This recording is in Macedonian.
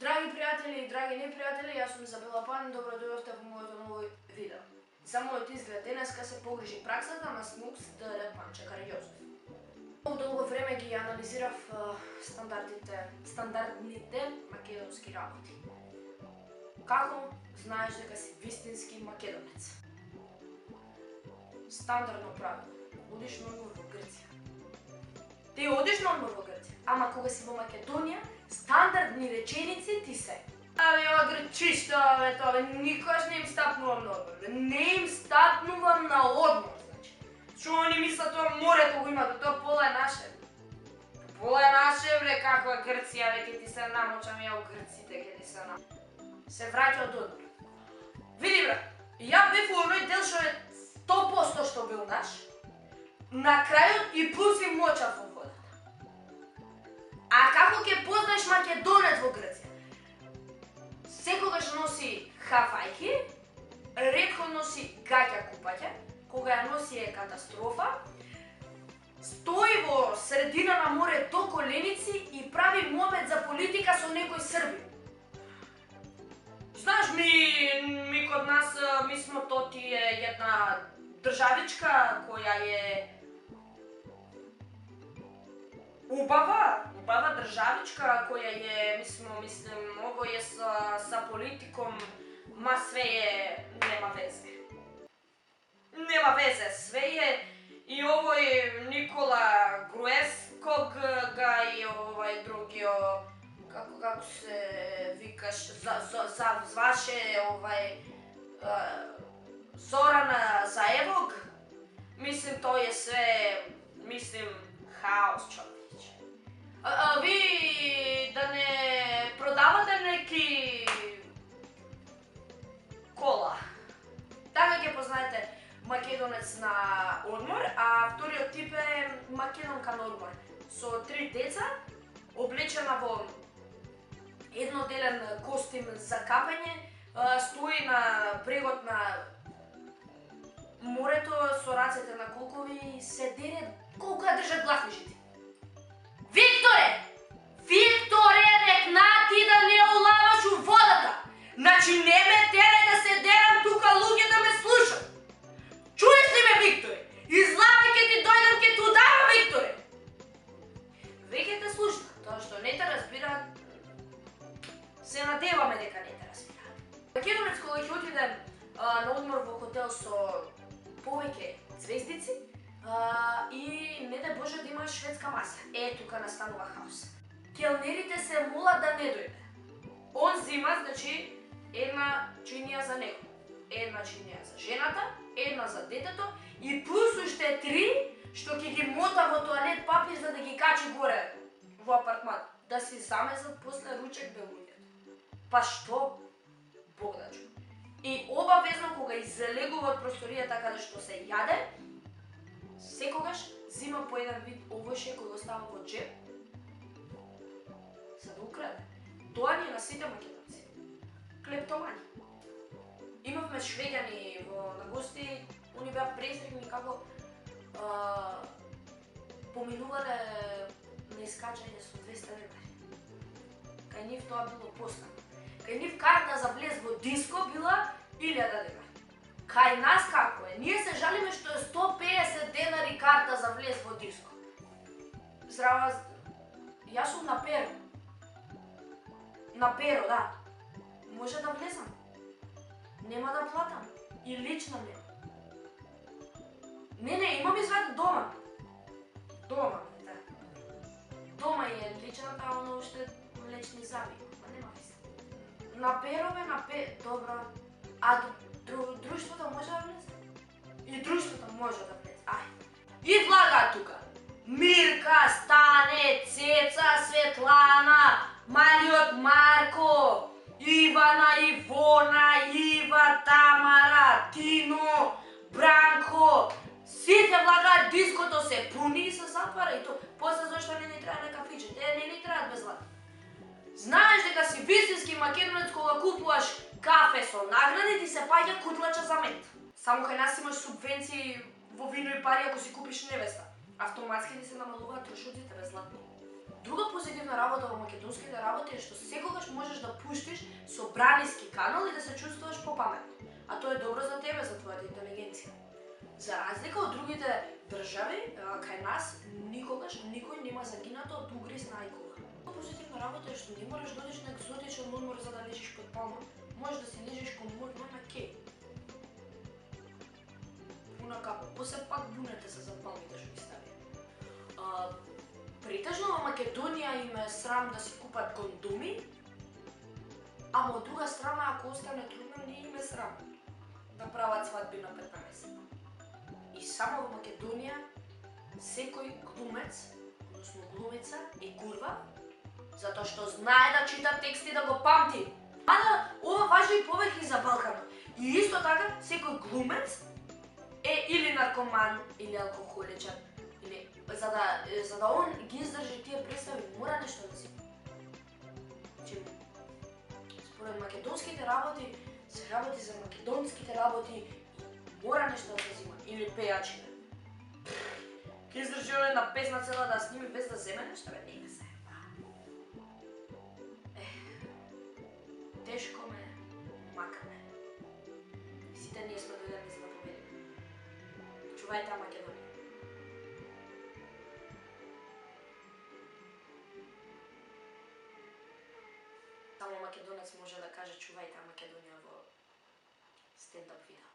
Драги пријатели и драги непријатели, јас сум Изабела Пан, добро дојдовте во моето ново видео. За мојот изглед денеска се погрижи праксата на Снупс ДР Панче Караѓозов. Многу долго време ги анализирав стандардните македонски работи. Како знаеш дека си вистински македонец? Стандардно правило. Одиш на одмор во Грција. Ти одиш на одмор во Грција, ама кога си во Македонија, стандардни реченици ти се: абе, ова грчишта, абе, тоа, бе, никогаш не им стапнувам на одмор, бе, не им стапнувам на одмор, значи. Што они мислат тоа морето го имат, тоа пола е наше. Пола е наше, бре, каква Грција, бе, ке ти се намочам ја у грците, ке ти се намочам. Се враќа од одмор. Види, бре, ја бев у оној дел што е 100% што бил наш, на крајот и пусти мочав во водата. А како ќе познаеш македонец во Грција? Секогаш носи хафајки, ретко носи гаќа купање, кога ја носи е катастрофа, стои во средина на море до коленици и прави момент за политика со некој срби. Знаеш, ми код нас, ми смо тоти е една државичка која е убава државичка која е, мислим, овој е са политиком, ма све е, нема везе. Нема везе, све е и овој Никола Груевског и овој другио, како се викаш, зваше овај Зорана Заевог, мислим, тој е све, мислим, хаос, човече. Ви да не продавате неки кола. Така ќе познаете македонец на одмор, а вториот тип е македонка на одмор. Со 3 деца, облечена во едноделен костим за капање, стои на брегот на морето со рацете на колкови и се дере колку ја држат гласнишите. Викторе, рекна ти да не улаваш у водата. Значи не ме терај да се дерам тука луѓе да ме слушат. Чуеш ли ме, Викторе? Излавај ке ти дојдам ке ти ударам, Викторе. Веќе те слушна, тоа што не те разбираат, се надеваме дека не те разбираат. Македонец кога ќе отиде на одмор во хотел со повеќе звездици, и не дај Боже да има шведска маса. Тука настанува хаос. Келнерите се молат да не дојде. Он зима, значи, една чинија за него, една чинија за жената, една за детето и плюс уште 3 што ќе ги мота во тоалет папир за да ги качи горе во апартман. Да си замезат после ручек бе луѓето. Па што? Бог да чу. И обавезно кога излегува од просторијата каде што се јаде, секогаш зима по еден вид овоше кој го става во джеб за да украде. Тоа ни е на сите македонци. Клептомани. Имавме швеѓани на гости, они беа презрени како поминувале на искачање со 200 денари. Кај нив тоа било поскапо. Кај нив карта за влез во диско била 1000 денари. Кај нас како е? Ние се жалиме што е 150 денари карта за влез во диско. Здрава, јас сум на Перо. На Перо, да. Може да влезам. Нема да платам. И лична нема. Не, имам изваден дома. Дома, да. Дома е личната, а оно уште лични заби. Ма нема везе. На Перо, бе, добро. А друштвото може да влезе? И друштвото може да влезе. И влага тука. Мирка, Стане, Цеца, Светлана, малиот Марко, Ивана, Ивона, Ива, Тамара, Тино, Бранко. Сите влагаат, диското се пуни и се затвара и то. После зашто не ни треба на кафиче, те не ни требаат безплатно. Знаеш дека си вистински македонец кога купуваш кафе со награди, ти се паѓа кутлача за мед. Само кај нас имаш субвенции во вино и пари ако си купиш невеста. Автоматски ти се намалуваат трошоците безплатно. Друга позитивна работа во македонските работи е што секогаш можеш да пуштиш собраниски канал и да се чувствуваш попаметно. А тоа е добро за тебе, за твојата интелигенција. За разлика од другите држави, кај нас никогаш никој нема загинато од угриз на ајкула. Позитивна работа е што не мораш да одиш на екзотичен одмор за да лежиш под палма. Можеш да си лежиш кон мој мама Кеј. Пуна капа, после пак бунете се за палмите што ги стави. Претежно во Македонија им е срам да си купат кондоми, ама од друга страна, ако остане трудно, не им е срам да прават свадби на 15. И само во Македонија секој глумец, односно глумеца, е курва, затоа што знае да чита текст и да го памти. Ама ова важи и повеќе за Балканот. И исто така, секој глумец е или наркоман, или алкохоличар, или за да он ги издржи тие представи, мора нешто да зима. Значи, според македонските работи, се работи за македонските работи и мора нешто да зима. Или пејачите. Ке издржи оне на песна цела да сними без да земе нешто, бе, не се. Тешко ме, мака ме. Сите ние сме дојдени за да победиме. Чувајте Македонија. Само македонец може да каже чувајте Македонија во стендап видео.